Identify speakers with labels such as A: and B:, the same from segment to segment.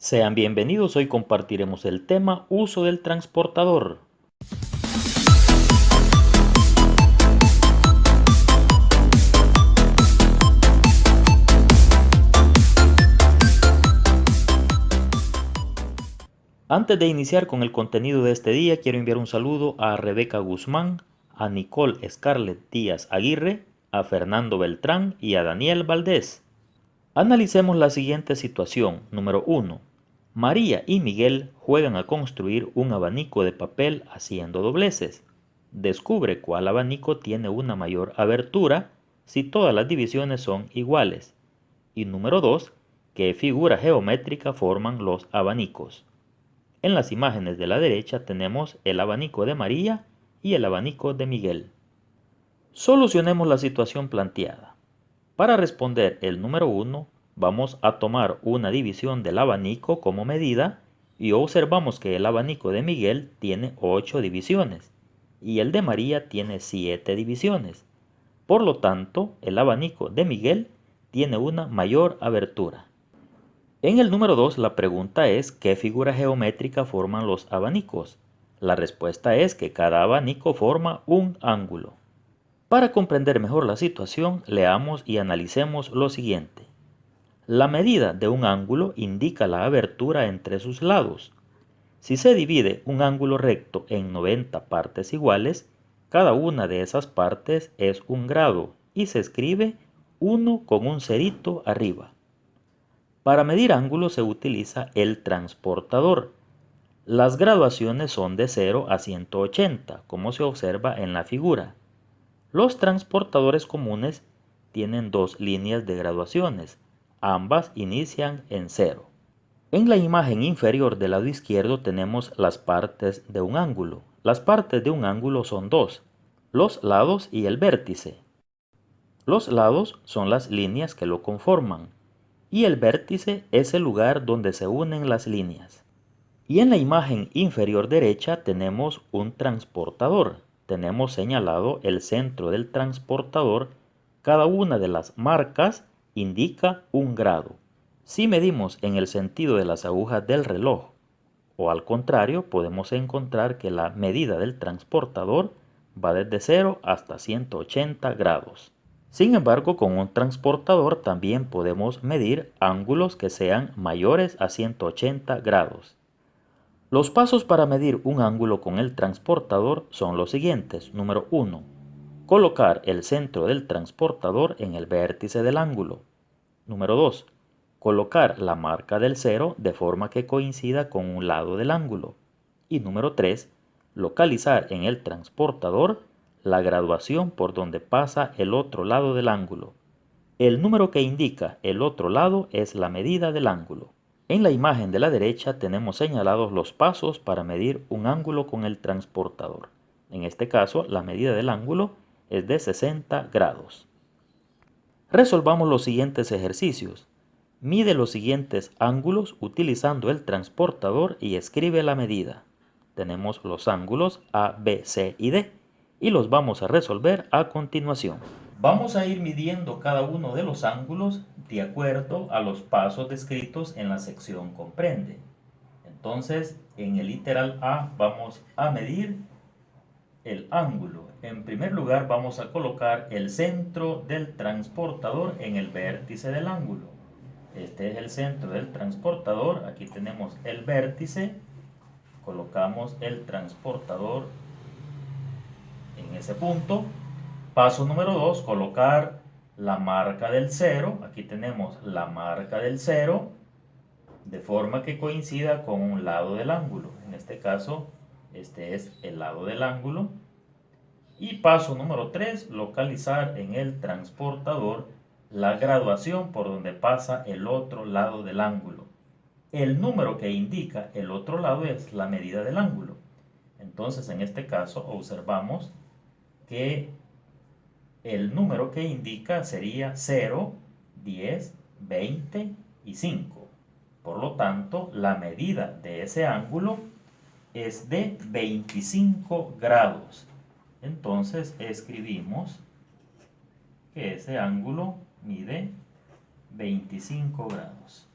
A: Sean bienvenidos, hoy compartiremos el tema uso del transportador. Antes de iniciar con el contenido de este día, quiero enviar un saludo a Rebeca Guzmán, a Nicole Scarlett Díaz Aguirre, a Fernando Beltrán y a Daniel Valdés. Analicemos la siguiente situación. Número 1. María y Miguel juegan a construir un abanico de papel haciendo dobleces. Descubre cuál abanico tiene una mayor abertura si todas las divisiones son iguales. Y número 2. ¿Qué figura geométrica forman los abanicos? En las imágenes de la derecha tenemos el abanico de María y el abanico de Miguel. Solucionemos la situación planteada. Para responder el número 1, vamos a tomar una división del abanico como medida y observamos que el abanico de Miguel tiene 8 divisiones y el de María tiene 7 divisiones. Por lo tanto, el abanico de Miguel tiene una mayor abertura. En el número 2, la pregunta es ¿qué figura geométrica forman los abanicos? La respuesta es que cada abanico forma un ángulo. Para comprender mejor la situación, leamos y analicemos lo siguiente. La medida de un ángulo indica la abertura entre sus lados. Si se divide un ángulo recto en 90 partes iguales, cada una de esas partes es un grado y se escribe 1 con un cerito arriba. Para medir ángulos se utiliza el transportador. Las graduaciones son de 0 a 180, como se observa en la figura. Los transportadores comunes tienen dos líneas de graduaciones, ambas inician en 0. En la imagen inferior del lado izquierdo tenemos las partes de un ángulo. Las partes de un ángulo son dos, los lados y el vértice. Los lados son las líneas que lo conforman y el vértice es el lugar donde se unen las líneas. Y en la imagen inferior derecha tenemos un transportador. Tenemos señalado el centro del transportador. Cada una de las marcas indica un grado. Si medimos en el sentido de las agujas del reloj o al contrario, podemos encontrar que la medida del transportador va desde 0 hasta 180 grados. Sin embargo, con un transportador también podemos medir ángulos que sean mayores a 180 grados. Los pasos para medir un ángulo con el transportador son los siguientes. Número 1. Colocar el centro del transportador en el vértice del ángulo. Número 2. Colocar la marca del 0 de forma que coincida con un lado del ángulo. Y número 3. Localizar en el transportador la graduación por donde pasa el otro lado del ángulo. El número que indica el otro lado es la medida del ángulo. En la imagen de la derecha tenemos señalados los pasos para medir un ángulo con el transportador. En este caso, la medida del ángulo es de 60 grados. Resolvamos los siguientes ejercicios. Mide los siguientes ángulos utilizando el transportador y escribe la medida. Tenemos los ángulos A, B, C y D y los vamos a resolver a continuación. Vamos a ir midiendo cada uno de los ángulos de acuerdo a los pasos descritos en la sección comprende. Entonces, en el literal A vamos a medir el ángulo. En primer lugar vamos a colocar el centro del transportador en el vértice del ángulo. Este es el centro del transportador. Aquí tenemos el vértice. Colocamos el transportador en ese punto. Paso número 2, colocar la marca del 0. Aquí tenemos la marca del 0 de forma que coincida con un lado del ángulo. En este caso, este es el lado del ángulo. Y paso número 3, localizar en el transportador la graduación por donde pasa el otro lado del ángulo. El número que indica el otro lado es la medida del ángulo. Entonces, en este caso, observamos que el número que indica sería 0, 10, 20 y 5. Por lo tanto, la medida de ese ángulo es de 25 grados. Entonces escribimos que ese ángulo mide 25 grados.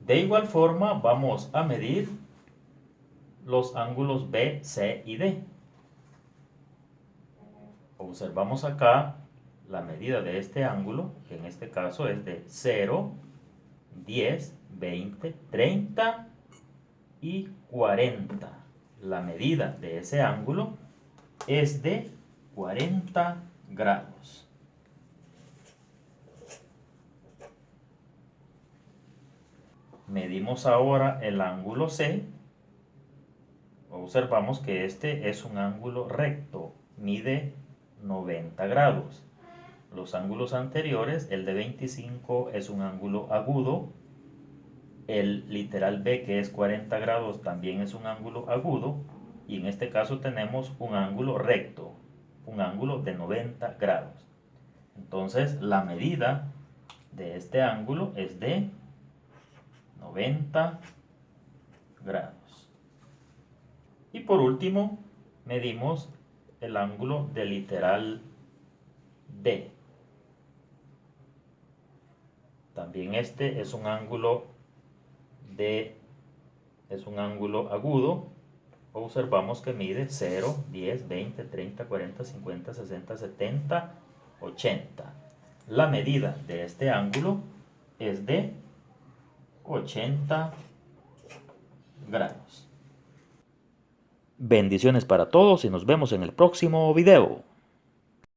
A: De igual forma vamos a medir los ángulos B, C y D. Observamos acá la medida de este ángulo, que en este caso es de 0, 10, 20, 30 y 40. La medida de ese ángulo es de 40 grados. Medimos ahora el ángulo C. Observamos que este es un ángulo recto, mide 90 grados. Los ángulos anteriores, el de 25 es un ángulo agudo, el literal B, que es 40 grados, también es un ángulo agudo, y en este caso tenemos un ángulo recto, un ángulo de 90 grados. Entonces la medida de este ángulo es de 90 grados. Y por último, medimos el ángulo del literal D. También este es un ángulo agudo. Observamos que mide 0, 10, 20, 30, 40, 50, 60, 70, 80. La medida de este ángulo es de 80 grados. Bendiciones para todos y nos vemos en el próximo video.